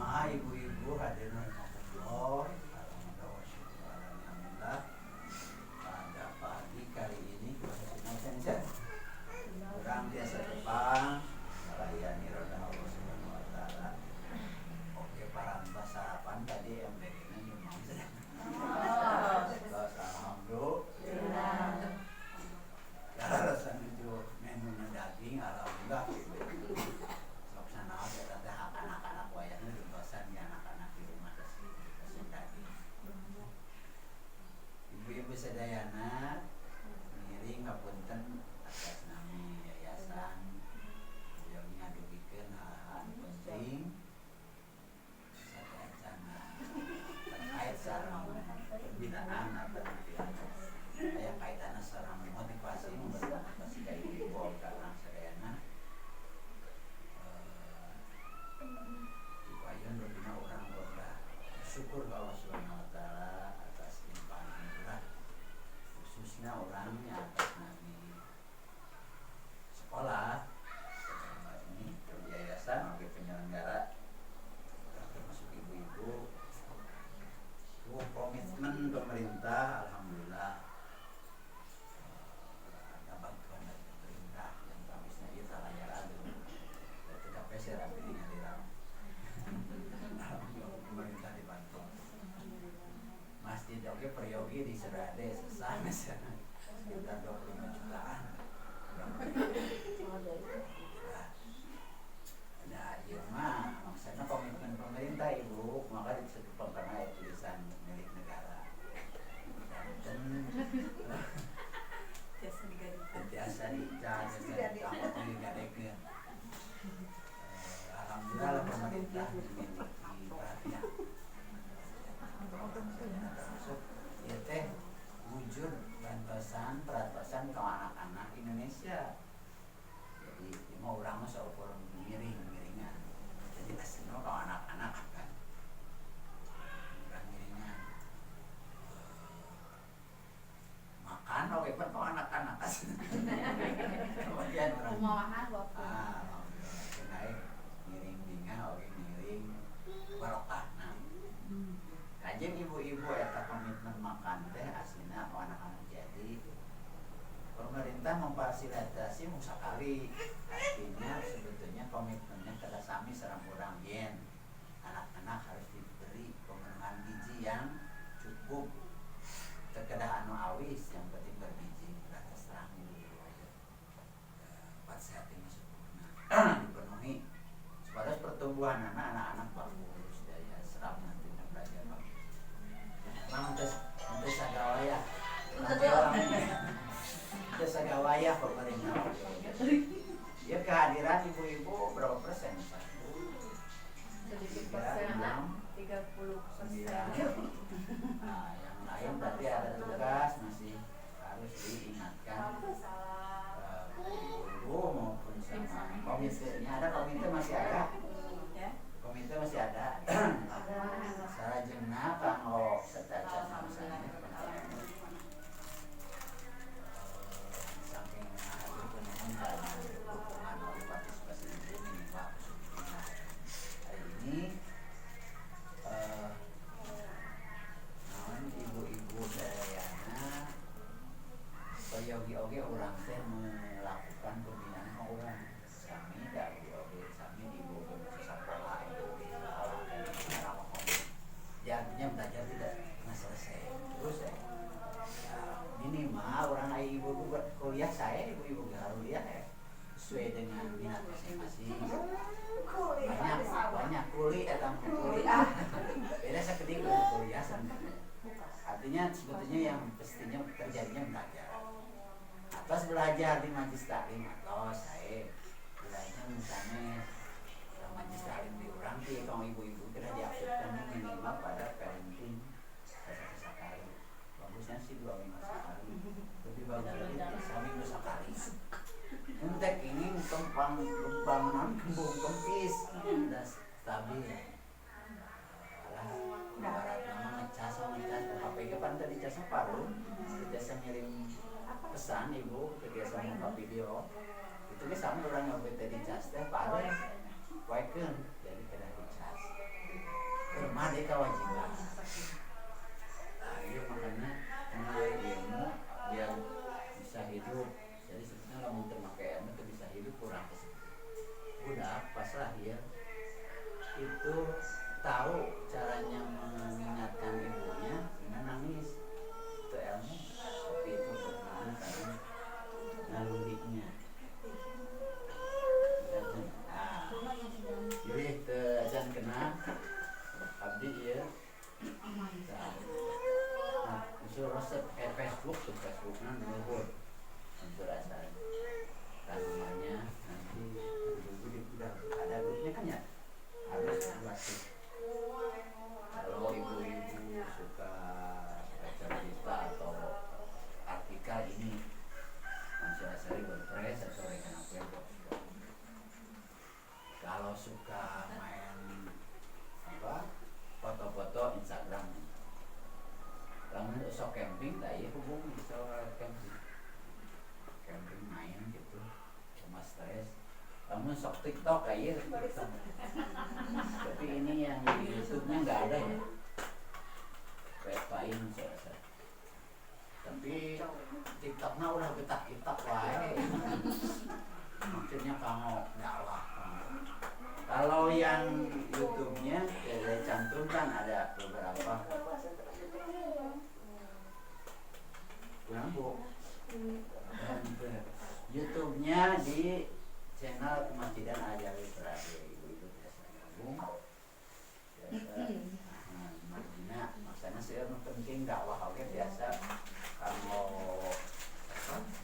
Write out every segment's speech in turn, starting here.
jamaah ibu-ibu hadirin rahimakumullah. Alhamdulillah pada pagi kali ini kurang biasa depan melayani roda Allah Subhanahu wa taala. Oke, para mbak sarapan tadi MBG-nya memang sedang. Alhamdulillah. Kalau rasanya itu menunya daging, alhamdulillah. Sok sana aja tanda anak-anak wayangnya di kosan ya, anak-anak di rumah kasih daging. Ibu-ibu sedayana ngiring ngapunten atas nami yayasan yang ngadugikeun hal-hal penting sadayana terkait sareng pembinaan atau aya kaitanna sareng motivasi motivasi ka ibu karena sadayana supaya dina urang udah syukur ke Allah Subhanahu wa taala atas limpahan anugerah khususnya orangnya atas nami sekolah ini yayasan sebagai penyelenggara termasuk ibu-ibu komitmen pemerintah alhamdulillah ada bantuan dari pemerintah yang kamisnya itu salayara itu TKP rapi dinyaliran alhamdulillah pemerintah dibantu masjid oke peryogi di Serade sesama sekitar 25 jutaan nah iya mah maksudnya komitmen pemerintah ibu maka disebutkan karena tulisan milik negara dan biasa dicas angkot digadekeun alhamdulillah pemerintah memiliki perhatian termasuk ya teh wujud peratusan ke anak-anak Indonesia jadi mau orang seukur miringan jadi aslinya ke anak-anak kan miringan makan oke pun ke anak-anak kemudian orang naik miring binga oke miring barokah kajian ibu-ibu eta komitmen makan teh aslinya ke anak-anak jadi pemerintah memfasilitasi musakali artinya sebetulnya komitmennya kada sami sareng urang yen anak-anak harus diberi pemenuhan gizi yang cukup terkedah anu awis yang penting berbiji kada serang empat sehat yang sempurna dipenuhi supaya pertumbuhan anak-anak bagus daya serap nantinya belajar bagus memang terus sagawaya nanti orang terus sagawaya pemerintah ya kehadiran ibu-ibu berapa persen? Sedikit persen, 30%. Nah, yang lain berarti ada tugas masih harus diingatkan ibu maupun sama komitenya ada komite masih ada komite masih ada sarajengna kanggo setaca samsanya saking dukungan oleh partisipasi ibu minimal hari ini ibu-ibu dayana yogi-yogi orang teh melakukan pembinaan ke orang kami dari yogi kami ibu sekolah ya artinya belajar tidak pernah selesai terus ya minimal orang ibu kuliah saya ibu-ibu kuliah ya sesuai dengan minat masing-masing banyak kuliah beda seketik kuliah artinya sebetulnya yang pastinya terjadinya belajar atas belajar di majlis taklim atau saya belajar misalnya majlis taklim di orang sih kalau ibu-ibu kena diaktifkan minimal pada parenting sekali bagusnya sih 2 minggu sekali lebih bagus lagi 1 minggu sekali untuk ini bangunan kembung kempis sudah stabil barat nama ngecas HPG pan tadi casnya paru biasa ngirim pesan ibu biasa buka video itu sama orang yang tadi cas teh paru waikeun jadi kena dicas mah deh kewajiban. Nah, iya makanya mengenai ilmu biar bisa hidup. Jadi sebetulnya lamun teu make ilmu teu bisa hidup kurang budak pas lahir itu tahu caranya mengingatkan ibunya dengan nangis itu ilmu tapi itu berhubungan karena nalurinya. Jadi ajan kena abdi ya. Nah, usul resep Facebooknya luhur untuk asal namanya nanti udah ada grupnya kan ya harus buat kalau ibu-ibu suka baca berita atau artikel ini masih asal WordPress atau rekan apa yang kalau suka main apa foto-foto Instagram lamun sok camping lah ya hubungi soal camping main gitu cuma stres lamun sok TikTok kayak TikTok tapi ini yang di YouTube-nya nggak ada ya pepain saya tapi TikToknya udah betak TikTok wae maksudnya kamu dakwah kalau yang YouTube-nya saya cantumkan ada beberapa lampu YouTube-nya di channel Kemasjidan Al-Jalil Serade ibu-ibu biasa gabung biasa Madinah maksudnya sih penting dakwah oke biasa kalau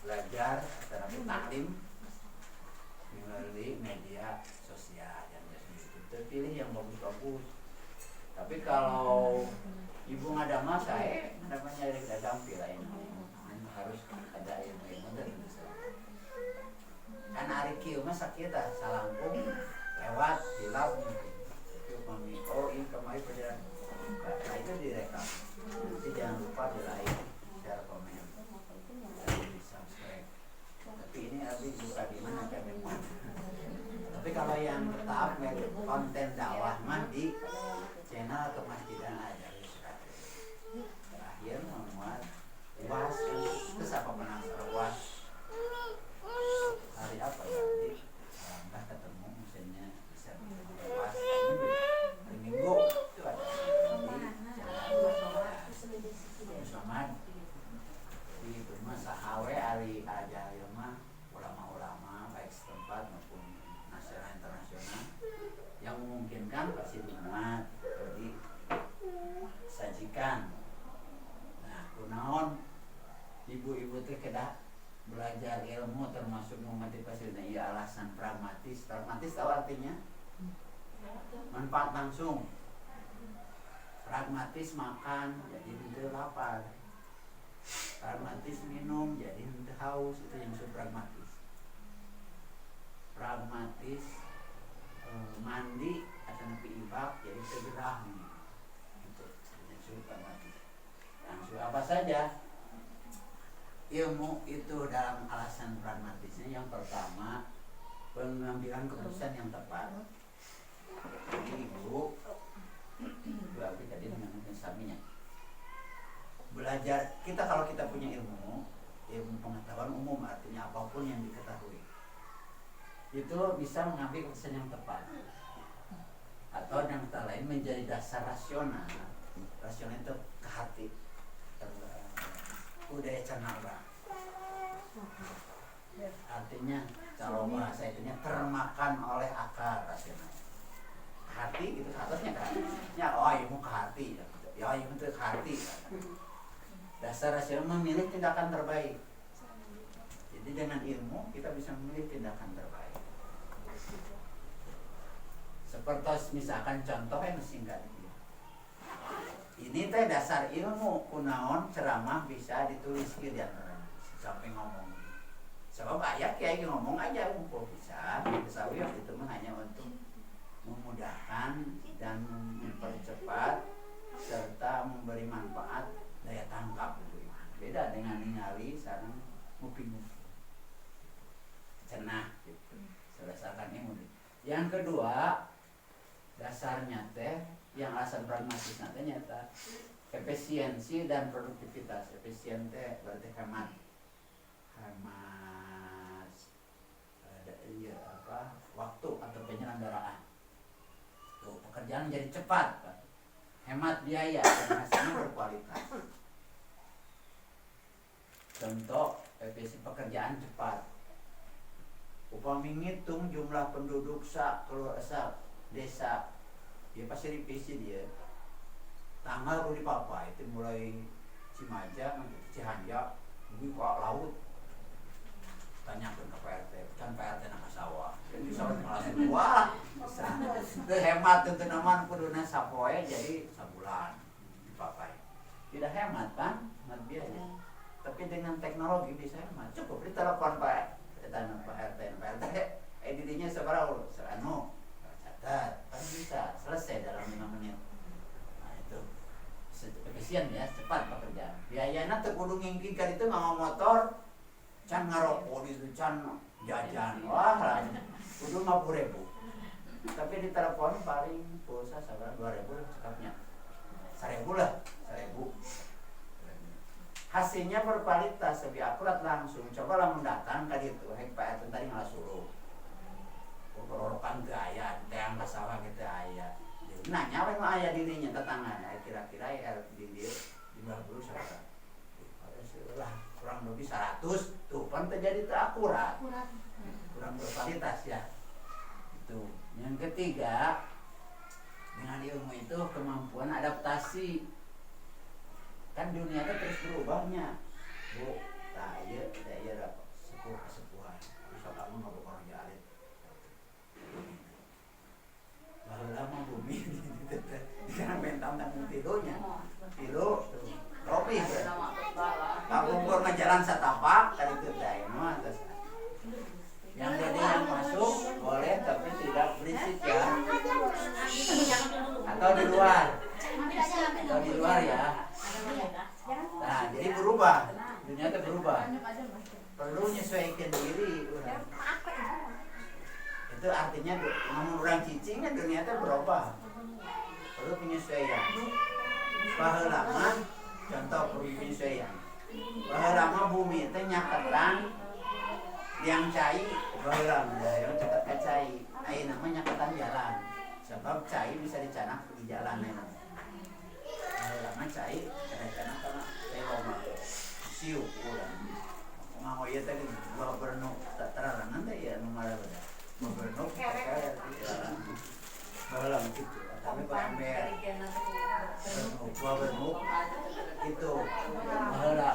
belajar terapi taklim melalui media sosial yang biasanya terpilih yang bagus-bagus tapi kalau ibu ngadama saya namanya dari dagang pilain harus ada ilmu dan kan hari kieu mah sakieu salangkung lewat hilap itu mami oh ini kemarin perjalanan nah itu direkam nanti jangan lupa di like share komen dan di subscribe tapi ini abis buka di mana kan tapi kalau yang tetap konten dakwah mah di channel Kemasjidan Al-Jalil Serade terakhir memuat UAS terus apa penasaran UAS hari apa ya nanti nggak ketemu misalnya bisa UAS hari Minggu itu ada di Musamad di rumah sahawe hari Al-Jalil mah ulama-ulama baik setempat maupun nasional internasional yang memungkinkan pasti dimuat jadi sajikan. Nah kunaon ibu-ibu teh kedah belajar ilmu termasuk memotivasi dan iya alasan pragmatis tahu artinya manfaat langsung pragmatis makan jadi henteu lapar pragmatis minum jadi henteu haus itu yang disebut pragmatis mandi atau nepi ibak jadi tergerah nih itu yang disebut pragmatis langsung apa saja ilmu itu dalam alasan pragmatisnya yang pertama pengambilan keputusan yang tepat jadi ibu berarti tadi dengan saminya belajar kita kalau kita punya ilmu pengetahuan umum artinya apapun yang diketahui itu bisa mengambil keputusan yang tepat atau yang kata lain menjadi dasar rasional itu ke hati budaya canara artinya kalau bahasa itunya termakan oleh akal rasional hati itu atasnya kan ya oh ilmu ke hati ya ilmu itu ke hati dasar rasional memilih tindakan terbaik jadi dengan ilmu kita bisa memilih tindakan terbaik seperti misalkan contoh yang singkat ini teh dasar ilmu kunaon ceramah bisa ditulis di antara sampai ngomong sebab ayat kayak ngomong aja umpul bisa sawi itu mah hanya untuk memudahkan dan mempercepat serta memberi manfaat daya tangkap beda dengan ningali sareng nguping cenah gitu berdasarkan ilmu yang kedua dasarnya teh yang alasan pragmatis nanti nyata efisiensi dan produktivitas. Efisien teh berarti hemat waktu atau penyelenggaraan. Tuh, pekerjaan jadi cepat, hemat biaya dan hasilnya berkualitas. Contoh efisiensi pekerjaan cepat. Upami ngitung jumlah penduduk desa, dia pasti revisi dia. Tanggal di papa itu mulai Cimaja, Cihanjak, mungkin ke laut. Tanyakan ke PRT, kan PRT nak sawah. Jadi sawah malah wah, itu hemat tentu nama kuduna sapoe jadi sabulan dipakai. Tidak hemat kan, hemat biaya. Tapi dengan teknologi bisa hemat. Cukup ditelepon Pak RT, dirinya seberapa? Catat, kan bisa selesai dalam 5 menit. Nah itu efisien ya, cepat pekerjaan. Biayanya tuh kudu ngingkingkan itu nggak mau motor, can ngarokok itu can jajan, wah lah, kudu 50.000. Tapi di telepon paling pulsa sabar 2.000 cekapnya, 1.000 lah, 1.000. Hasilnya berkualitas, lebih akurat langsung. Coba lah mendatang tadi itu, Pak RT tadi nggak suruh. Rorokan ke ayah, yang ke sawah gitu ayah. Nanya apa ayah dirinya tetangganya, kira-kira ya di dia di dulu siapa? Lah kurang lebih 100, tuh kan terjadi terakurat, kurang berkualitas ya. Itu. Yang ketiga, dengan ilmu itu kemampuan adaptasi. Kan dunia itu terus berubahnya. Bu, iya sepuh-sepuhan. Bisa kamu nggak bakal jalan. Baru lama bumi jangan mental dan tilunya. Tilu, topi. Kamu pernah jalan setapak, kan itu dah atas. Yang jadi yang masuk boleh tapi tidak berisik ya. Atau di luar. Atau di luar ya. Nah, jadi berubah. Dunia itu berubah. Perlu menyesuaikan diri. Itu artinya ngomong orang cicing kan dunia itu berubah. Perlu penyesuaian. Baheula contoh perlu penyesuaian. Baheula bumi itu nyaketan yang cai baheula yang cepat ke cai. Ai namanya nyaketan jalan. Sebab cai bisa dicanak di jalan memang. Baheula cai canak kana loma. Siu ulah. Mau ieu teh gubernur terarangan teh ya nu ngaranna. Gubernur baheula kitu. Tapi Pak Amir gubernur itu baheula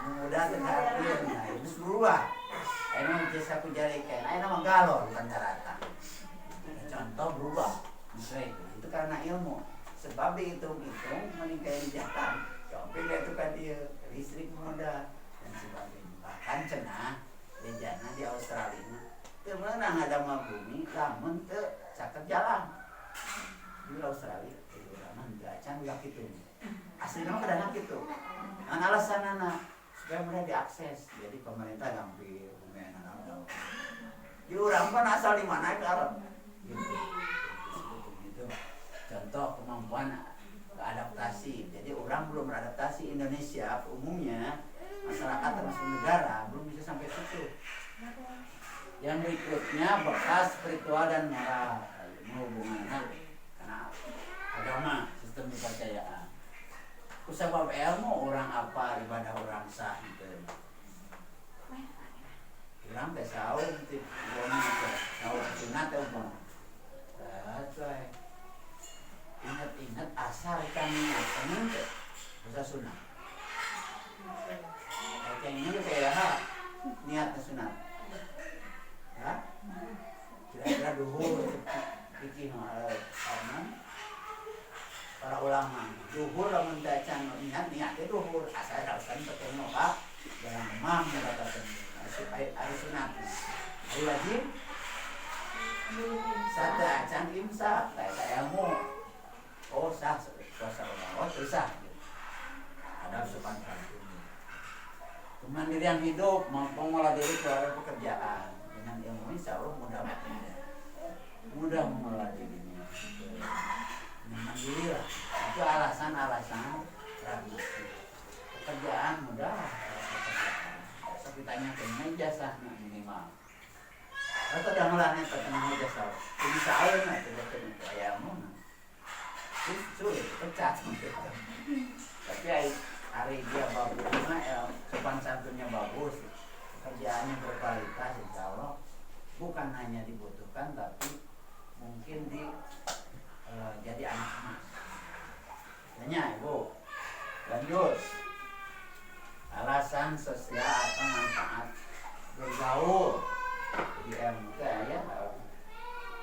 mudah terhadir. Nah, itu berubah. Ayeuna jasa kujalikeun. Ayeuna mah galon bukan daratan. Contoh berubah. Itu karena ilmu. Sebab dihitung-hitung meningkatkan jalan. Sampai itu kan dia listrik mudah dan sebagainya. Bahkan cenah bejana di Australia teu meunang ada mah bumi lamun teu caket jalan. Di Australia itu mah enggak can ulah kitu. Aslina mah kadang kitu. An alasanana supaya mudah diakses. Jadi pemerintah gampil bumeunana. Di urang pan asal di mana ke Arab. Gitu. Contoh kemampuan adaptasi. Jadi orang belum beradaptasi. Indonesia umumnya masyarakat termasuk negara belum bisa sampai situ. Yang berikutnya bekas spiritual dan moral menghubungkan karena agama sistem kepercayaan. Kusabab ilmu orang apa ibadah orang sah gitu. Orang teh saum tip bono teh saum sunat teh bono. Ingat-ingat asal kami akan bisa sunat. Kayaknya kayak niatnya sunat. Ya? Kira-kira duhur bikin para ulama. Duhur lamun tacan niatnya duhur asal alasan ketemu Pak dalam imam mengatakan hari sunat. Hari wajib sada acan imsak kayak ilmu. Oh sah puasa Allah, oh sah. Ada sopan santun. Kemandirian hidup, mampu mengolah diri keluar pekerjaan. Dengan ilmu insya Allah mudah mengolah dirinya. alhamdulillah. Itu alasan-alasan pragmatis. Pekerjaan mudah, besok ditanya ke ijazah minimal. Kalau tidak mulanya terkenal ijazah, ini saya nggak tidak kayak mana. Sulit, pecat gitu. Tapi hari dia bagus, sopan santunnya bagus, kerjaannya berkualitas, insya Allah bukan hanya dibutuhkan, tapi mungkin jadi anak emas. Tanya ibu, lanjut. Alasan sosial atau manfaat bergaul di MT ya.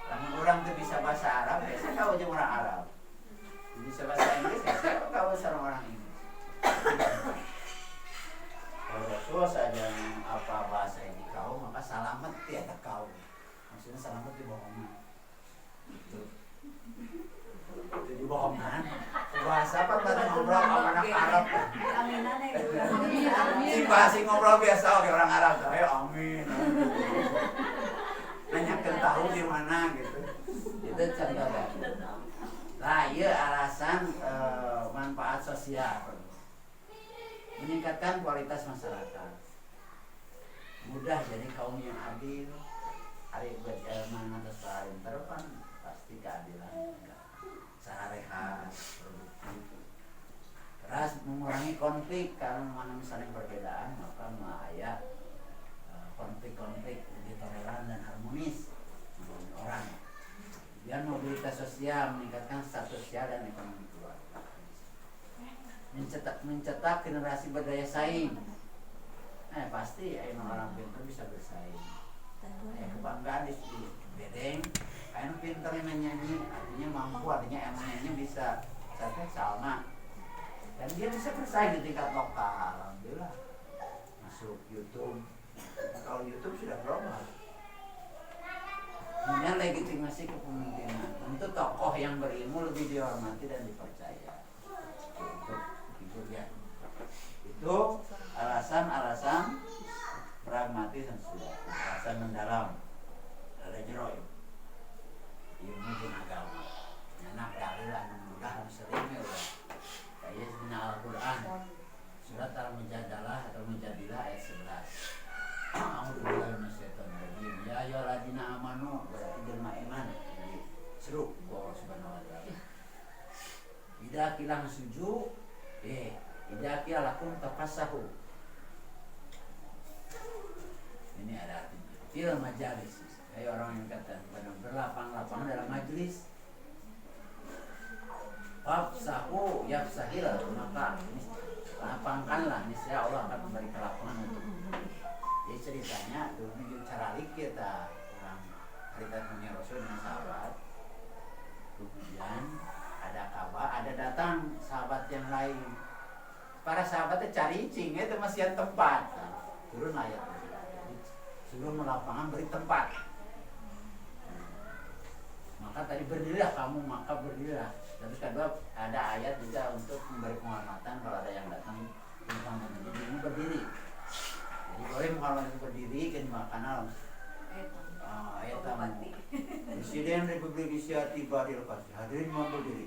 Namun orang tuh bisa bahasa Arab, biasa kau aja orang Arab. Bisa bahasa Inggris, biasa kau sama orang Inggris. Kalau Rasul saja apa bahasa ini kau, maka salamet tiada kau. Maksudnya salamet di bohongan. Itu di bohongan. Bahasa apa pada ngobrol sama anak Arab? Aminan ya. Si bahasa ngobrol biasa oke orang Arab, ayo amin. Nanyakan tahu di mana gitu. Itu contohnya. Nah, iya alasan manfaat sosial. Meningkatkan kualitas masyarakat. Mudah jadi kaum yang adil. Hari buat mana tersain terpan pasti keadilan. Sarehat, produktif. Terus mengurangi konflik karena mana saling perbedaan maka ada konflik-konflik lebih toleran dan harmonis menurut orang. Kemudian mobilitas sosial meningkatkan status sosial dan ekonomi keluarga. Mencetak generasi berdaya saing. Pasti orang pintar bisa bersaing. Kebanggaan di bedeng. Kain pintar yang nyanyi, artinya mampu, artinya emangnya bisa sampai sama. Dan dia bisa bersaing di tingkat lokal, alhamdulillah. Masuk YouTube. Nah, kalau YouTube sudah global. Kemudian legitimasi kepemimpinan. Tentu tokoh yang berilmu lebih dihormati dan dipercaya. Itu ya. Itu alasan-alasan pragmatis dan sudah. Alasan mendalam. Ada jero. Ilmu dan agama. Anak dalil anu mudah anu sering ya udah. Kayak sebenarnya Al-Qur'an. Surat Al-Mujadalah atau Mujadilah ayat 11. A'udzubillahi minasyaitonir rajim. Ya ayyuhalladzina amanu berarti jelma iman. Jadi seru Allah Subhanahu wa taala. Idza qilang sujud idza qiyalakum tafassahu. Ini ada artinya. Fil majalis. Kayak orang yang kata berlapang-lapang dalam majlis. Fafsahu yafsahil, maka lapangkanlah, niscaya Allah akan memberi kelapangan untuk. Jadi ceritanya dulu cara kita orang cerita punya Rasul dan sahabat. Kemudian ada kabar, ada datang sahabat yang lain. Para sahabatnya cari cing, itu masih ada tempat. Turun ayat. Sebelum melapangan beri tempat. Maka tadi berdirilah kamu, maka berdirilah. Terus kedua ada ayat juga untuk memberi penghormatan kalau ada yang datang menghormati. Jadi ini berdiri. Jadi boleh menghormati berdiri kan makanan. Ayat tamu. Presiden Republik Indonesia tiba di lokasi. Hadirin mohon berdiri.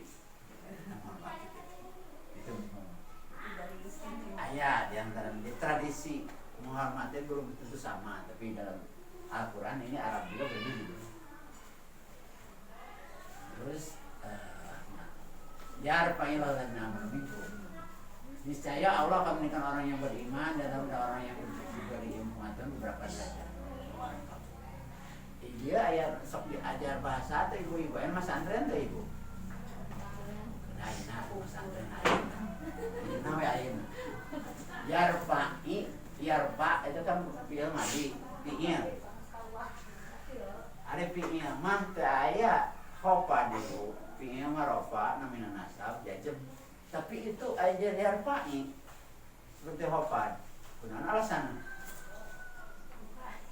Itu ayat yang dalam tradisi menghormati belum tentu sama, tapi dalam Al-Quran ini Arab juga berdiri. Terus yarfa'illahu ladzina amanu minkum. Niscaya Allah akan memberikan orang yang beriman dan orang yang diberi ilmu beberapa derajat. Iya ayat sok diajar bahasa atau ibu-ibu mas antren tuh ibu. Nah, pesantren ayeuna. Nawe ayeuna. Yarfa itu kan fi'il madi, fi'il. Ada fi'il mah teu aya khofa dulu. Fi'il mah rafa namina nasab jajem. Tapi itu aja yarfa'i. Seperti khofa. Kunaon alasan?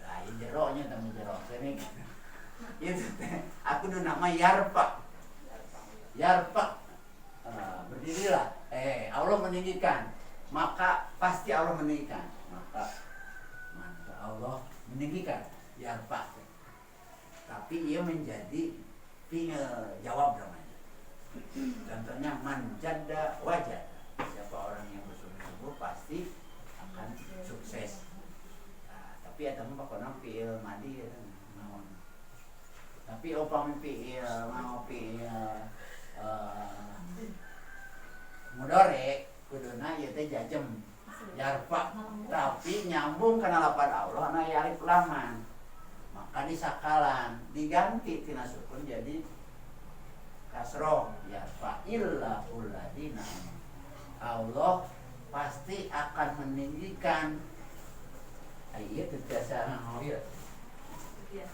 Lah ieu jeronya temu jero sini. Itu aku nu nama yarfa. Yarfa. Berdirilah. Allah meninggikan. Maka pasti Allah meninggikan. Maka Allah meninggikan yarfa. Tapi ia menjadi fi'il jawab namanya. Contohnya manjada wajah. Siapa orang yang bersungguh-sungguh pasti akan sukses. Nah, tapi ada mah pokoknya fiil madi ya, naon. Tapi upami fiil mau fiil mudore kuduna ieu teh jajem yarfa, tapi nyambung kana lapan Allah na alif laman. Maka disakalan diganti tina sukun jadi kasroh yarfa illa ulladina. Allah pasti akan meninggikan iya itu biasa ya.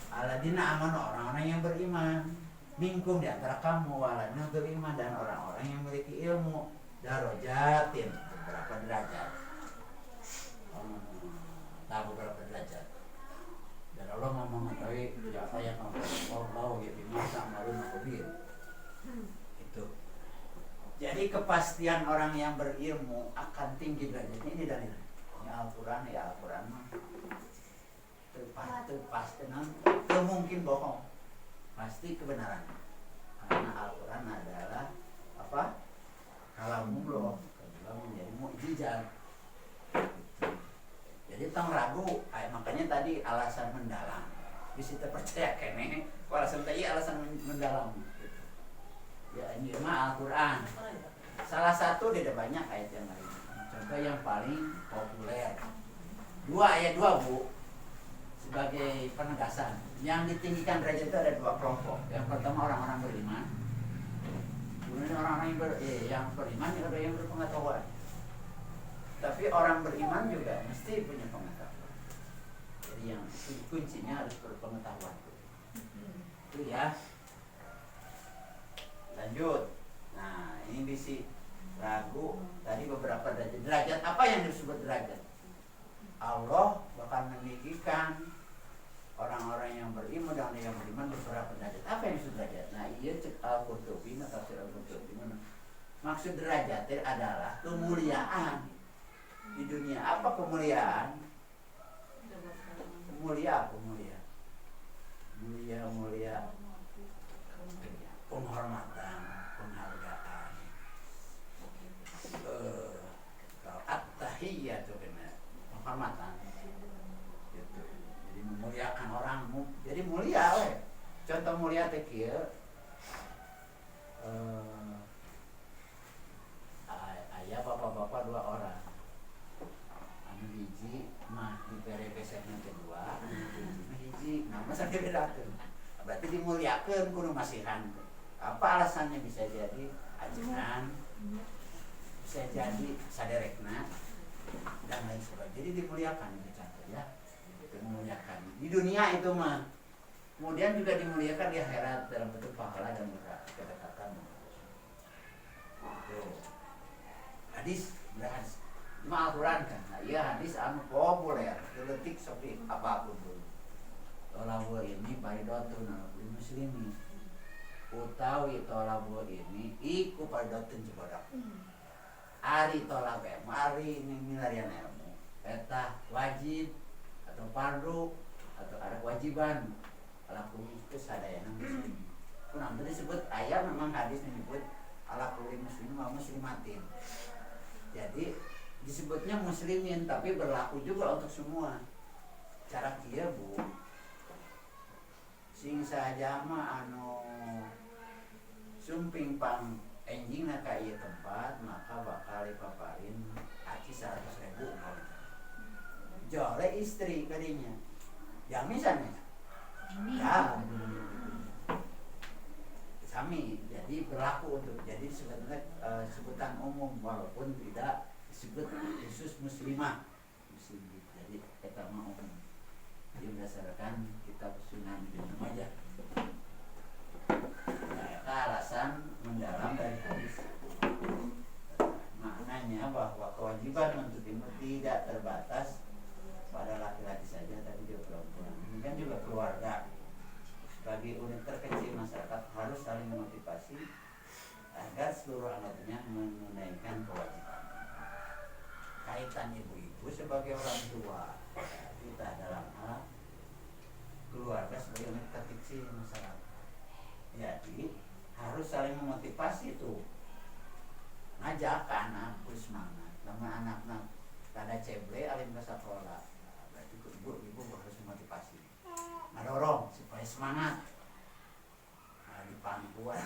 Aladina aman orang-orang yang beriman. Minkum di antara kamu waladina beriman dan orang-orang yang memiliki ilmu. Darajatin beberapa derajat. Tahu berapa derajat. Dan Allah mau mengetahui apa yang kamu mau ya masa malu makubir. Itu. Jadi kepastian orang yang berilmu akan tinggi derajatnya ini dalilnya. Ini Al-Quran ya Al-Quran mah pasti itu mungkin bohong, pasti kebenaran karena Al-Quran adalah apa? Kalamullah, kedua menjadi mukjizat. Jadi tong ragu, makanya tadi alasan mendalam. Bisa terpercaya kene, alasan tadi alasan mendalam. Gitu. Ya ini mah Al-Quran. Salah satu tidak banyak ayat yang lain. Contoh yang paling populer. 2 ayat 2 Bu. Sebagai penegasan, yang ditinggikan derajat itu ada 2 kelompok. Yang pertama orang-orang beriman, kemudian orang-orang yang beriman ada yang berpengetahuan. Tapi orang beriman juga mesti punya pengetahuan. Jadi yang kuncinya harus berpengetahuan. Itu ya. Lanjut. Nah ini bisa ragu tadi beberapa derajat. Derajat apa yang disebut derajat? Allah bakal meninggikan orang-orang yang beriman dan yang beriman beberapa derajat. Apa yang disebut derajat? Nah iya cek Al-Qurtubi, tafsir Al-Qurtubi mana? Maksud derajat adalah kemuliaan di dunia. Apa kemuliaan? Mulia penghormatan, penghargaan. At-tahiyyatu penghormatan. Gitu. Jadi memuliakan orang, jadi mulia we. Contoh mulia teh kieu aya bapak-bapak 2 orang. Anu hiji mah dibere besekna kedua, anu hiji nama sampai bedakeun. Berarti dimuliakeun kudu masihan. Apa alasannya? Bisa jadi ajengan, bisa jadi saderekna dan lain sebagainya. Jadi dimuliakan itu contoh ya. Itu memuliakan. Di dunia itu mah. Kemudian juga dimuliakan di akhirat dalam bentuk pahala dan kedekatan. Hadis, berhadis. Cuma Al-Quran kan. Nah, iya hadis anu populer, teletik seperti apapun dulu. Tolabu ini baridotun alul muslimin. Utawi tolabu ini iku baridotun jebodak. Ari tolabe, mari milarian ilmu. Eta wajib atau fardu atau ada kewajiban. Ala kulli sadayana muslim. Kunang tadi disebut ayat memang hadis menyebut ala kulli muslim wa muslimatin. Jadi disebutnya muslimin tapi berlaku juga untuk semua. Cara kieu Bu. Sing saja mah anu sumping pang enjingna ka ieu tempat maka bakal dipaparin aci 100.000 jole istri kadinya. Jamisannya. Ya. Sami. Jadi berlaku untuk jadi sebetulnya sebutan umum walaupun tidak disebut khusus muslimah. Muslim. Jadi eta mah umum. Jadi berdasarkan kitab Sunan Ibnu Majah. Nah, itu alasan mendalam dari hadis. Maknanya bahwa kewajiban untuk ilmu tidak terbatas pada laki-laki saja, tapi juga perempuan. Ini kan juga keluarga. Bagi unit terkecil masyarakat harus saling memotivasi agar seluruh anggotanya menunaikan kewajiban. Kaitan ibu-ibu sebagai orang tua kita dalam hal keluarga sebagai unit terkecil masyarakat. Jadi harus saling memotivasi ngajak ke anak terus semangat namun anak-anak ada ceble alim ke sekolah berarti ibu harus motivasi ngedorong supaya semangat di pangkuan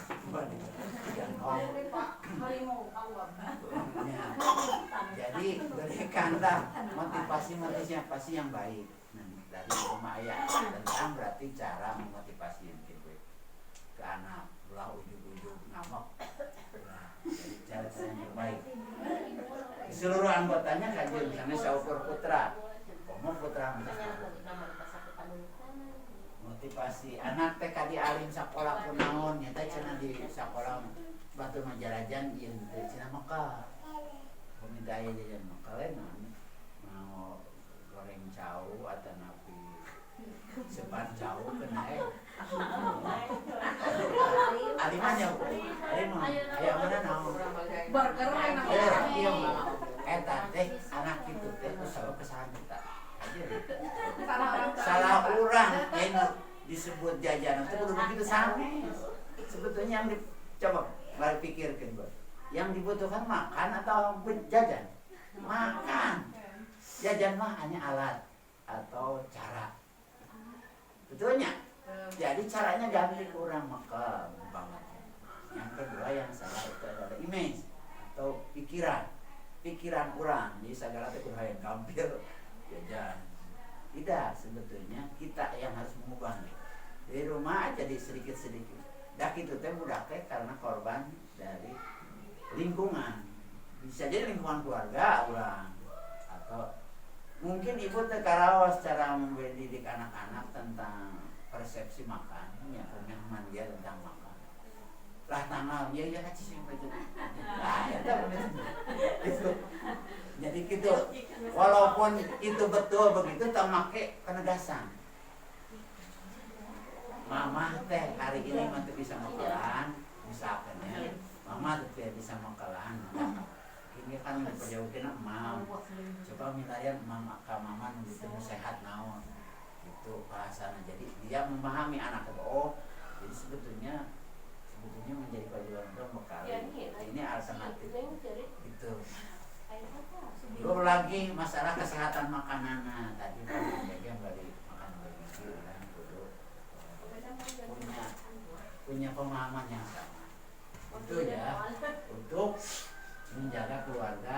jadi berikan motivasi yang baik dari rumah ayah tentang berarti cara memotivasi gitu ke anak ulah ujung-ujung ngamuk cara yang terbaik seluruh anggotanya kajian misalnya saukur putra ngomong putra motivasi anak teh kadi alim sakola kunaon nyata cenah di sakola Batu Majarajan ieu teh cenah Mekah peminta aya jajan Mekah lain mau goreng cau atau napi sepan cau kena alimanya aya mana naon burger enak iya eta teh anak kitu teh usaha kesalahan kita salah orang yang disebut jajanan itu belum begitu sama sebetulnya yang coba balik pikirkan yang dibutuhkan makan atau jajan makan jajan mah hanya alat atau cara betulnya jadi caranya ganti kurang maka umpamanya yang kedua yang salah itu adalah image atau pikiran kurang jadi segala itu kurang yang gampil jajan tidak sebetulnya kita yang harus mengubahnya dari rumah aja di sedikit-sedikit dak itu teh budak teh karena korban dari lingkungan bisa jadi lingkungan keluarga orang atau mungkin ibu teh karawas cara mendidik anak-anak tentang persepsi makan ya pemahaman dia tentang makan lah tanggal ya kacis yang itu itu jadi gitu walaupun itu betul begitu tak make penegasan mama teh hari ini mah bisa makalan misalkan ya mama teh bisa makalan ini kan berjauhin mam coba mintayan mama ke mama gitu sehat naon itu bahasanya jadi dia memahami anak itu jadi sebetulnya menjadi perjuangan itu bekal ini alternatif itu belum lagi masalah kesehatan makanan tadi yang dari makan bergizi dan punya pemahaman yang sama itu ya untuk menjaga keluarga